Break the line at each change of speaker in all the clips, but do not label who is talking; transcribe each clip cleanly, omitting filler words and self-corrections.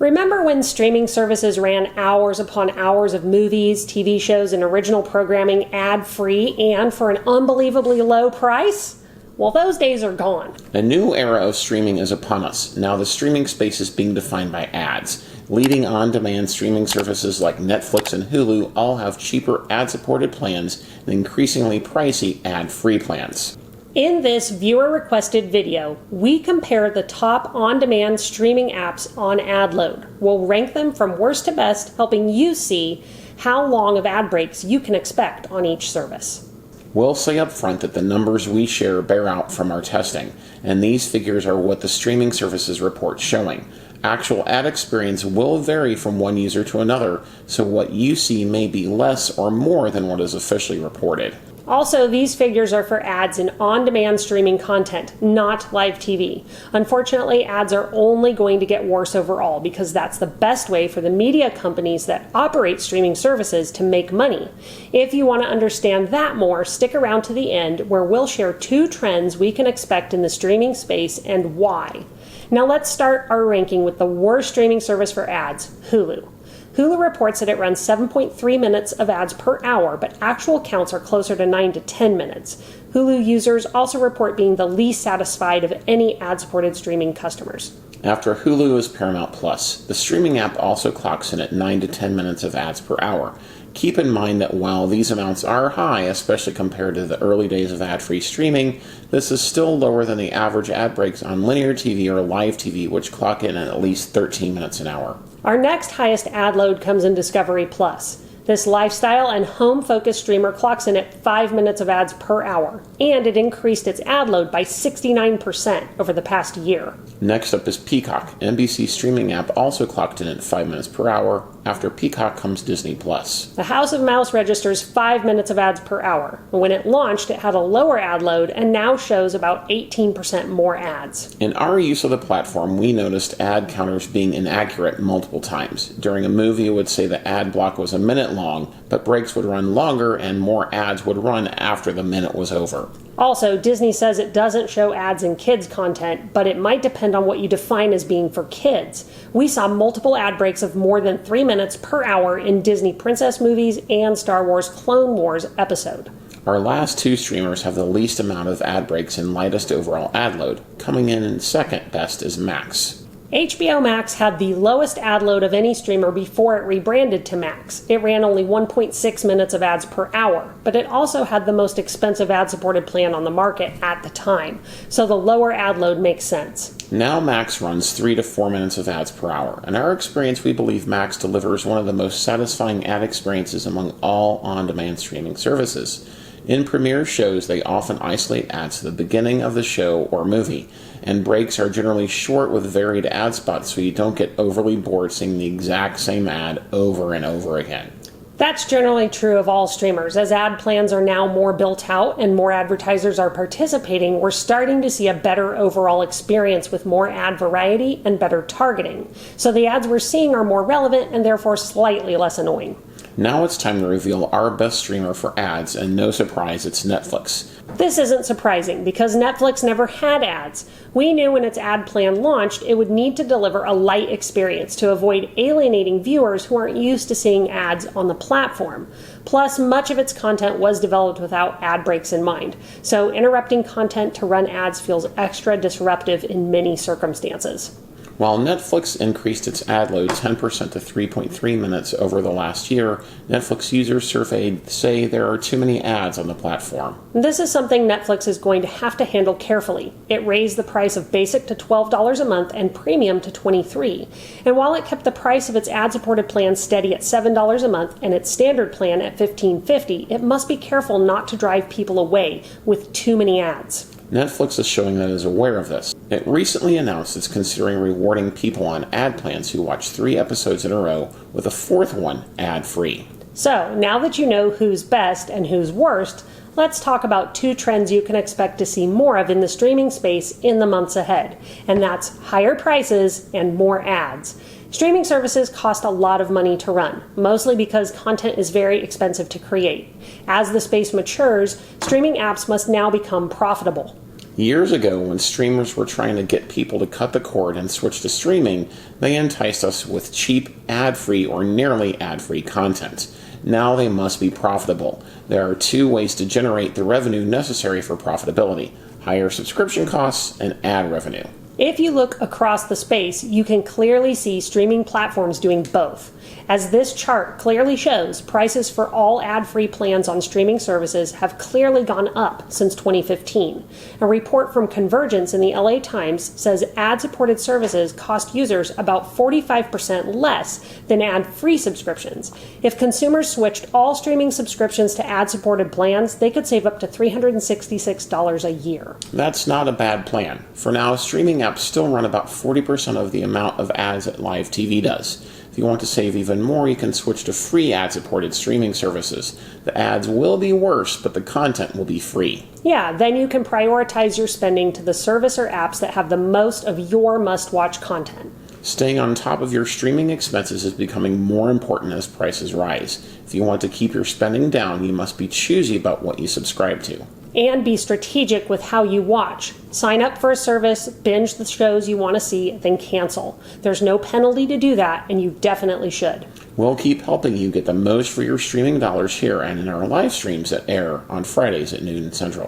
Remember when streaming services ran hours upon hours of movies, TV shows, and original programming ad-free and for an unbelievably low price? Well, those days are gone.
A new era of streaming is upon us. Now the streaming space is being defined by ads. Leading on-demand streaming services like Netflix and Hulu all have cheaper ad-supported plans and increasingly pricey ad-free plans.
In this viewer-requested video, we compare the top on-demand streaming apps on ad load. We'll rank them from worst to best, helping you see how long of ad breaks you can expect on each service.
We'll say up front that the numbers we share bear out from our testing, and these figures are what the streaming services report showing. Actual ad experience will vary from one user to another, so what you see may be less or more than what is officially reported.
Also, these figures are for ads in on-demand streaming content, not live TV. Unfortunately, ads are only going to get worse overall because that's the best way for the media companies that operate streaming services to make money. If you want to understand that more, stick around to the end where we'll share 2 trends we can expect in the streaming space and why. Now let's start our ranking with the worst streaming service for ads, Hulu. Hulu reports that it runs 7.3 minutes of ads per hour, but actual counts are closer to 9 to 10 minutes. Hulu users also report being the least satisfied of any ad-supported streaming customers.
After Hulu is Paramount Plus. The streaming app also clocks in at 9 to 10 minutes of ads per hour. Keep in mind that while these amounts are high, especially compared to the early days of ad-free streaming, this is still lower than the average ad breaks on linear TV or live TV, which clock in at least 13 minutes an hour.
Our next highest ad load comes in Discovery Plus. This lifestyle and home-focused streamer clocks in at 5 minutes of ads per hour, and it increased its ad load by 69% over the past year.
Next up is Peacock. NBC's streaming app also clocked in at 5 minutes per hour. After Peacock comes Disney Plus.
The House of Mouse registers 5 minutes of ads per hour. When it launched, it had a lower ad load and now shows about 18% more ads.
In our use of the platform, we noticed ad counters being inaccurate multiple times. During a movie, it would say the ad block was a minute long, but breaks would run longer and more ads would run after the minute was over.
Also, Disney says it doesn't show ads in kids' content, but it might depend on what you define as being for kids. We saw multiple ad breaks of more than 3 minutes per hour in Disney princess movies and Star Wars Clone Wars episode.
Our last 2 streamers have the least amount of ad breaks and lightest overall ad load. Coming in second best is Max.
HBO Max had the lowest ad load of any streamer before it rebranded to Max. It ran only 1.6 minutes of ads per hour, but it also had the most expensive ad-supported plan on the market at the time, so the lower ad load makes sense.
Now Max runs 3 to 4 minutes of ads per hour. In our experience, we believe Max delivers one of the most satisfying ad experiences among all on-demand streaming services. In premiere shows, they often isolate ads to the beginning of the show or movie, and breaks are generally short with varied ad spots so you don't get overly bored seeing the exact same ad over and over again.
That's generally true of all streamers. As ad plans are now more built out and more advertisers are participating, we're starting to see a better overall experience with more ad variety and better targeting. So the ads we're seeing are more relevant and therefore slightly less annoying.
Now it's time to reveal our best streamer for ads, and no surprise, it's Netflix.
This isn't surprising because Netflix never had ads. We knew when its ad plan launched it would need to deliver a light experience to avoid alienating viewers who aren't used to seeing ads on the platform. Plus, much of its content was developed without ad breaks in mind, so interrupting content to run ads feels extra disruptive in many circumstances.
While Netflix increased its ad load 10% to 3.3 minutes over the last year, Netflix users surveyed say there are too many ads on the platform.
This is something Netflix is going to have to handle carefully. It raised the price of Basic to $12 a month and Premium to $23. And while it kept the price of its ad-supported plan steady at $7 a month and its standard plan at $15.50, it must be careful not to drive people away with too many ads.
Netflix is showing that it is aware of this. It recently announced it's considering rewarding people on ad plans who watch 3 episodes in a row with a 4th one ad-free.
So, now that you know who's best and who's worst, let's talk about 2 trends you can expect to see more of in the streaming space in the months ahead, and that's higher prices and more ads. Streaming services cost a lot of money to run, mostly because content is very expensive to create. As the space matures, streaming apps must now become profitable.
Years ago, when streamers were trying to get people to cut the cord and switch to streaming, they enticed us with cheap, ad-free, or nearly ad-free content. Now they must be profitable. There are two ways to generate the revenue necessary for profitability: higher subscription costs and ad revenue.
If you look across the space, you can clearly see streaming platforms doing both. As this chart clearly shows, prices for all ad-free plans on streaming services have clearly gone up since 2015. A report from Convergence in the LA Times says ad-supported services cost users about 45% less than ad-free subscriptions. If consumers switched all streaming subscriptions to ad-supported plans, they could save up to $366 a year.
That's not a bad plan. For now, streaming apps still run about 40% of the amount of ads that live TV does. If you want to save even more, you can switch to free ad-supported streaming services. The ads will be worse, but the content will be free.
Yeah, then you can prioritize your spending to the service or apps that have the most of your must-watch content.
Staying on top of your streaming expenses is becoming more important as prices rise. If you want to keep your spending down, you must be choosy about what you subscribe to.
And be strategic with how you watch. Sign up for a service, binge the shows you want to see, then cancel. There's no penalty to do that, and you definitely should.
We'll keep helping you get the most for your streaming dollars here and in our live streams that air on Fridays at noon Central.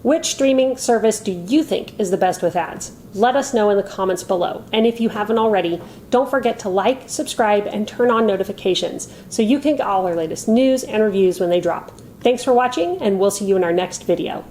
Which streaming service do you think is the best with ads? Let us know in the comments below. And if you haven't already, don't forget to like, subscribe, and turn on notifications so you can get all our latest news and reviews when they drop. Thanks for watching, and we'll see you in our next video.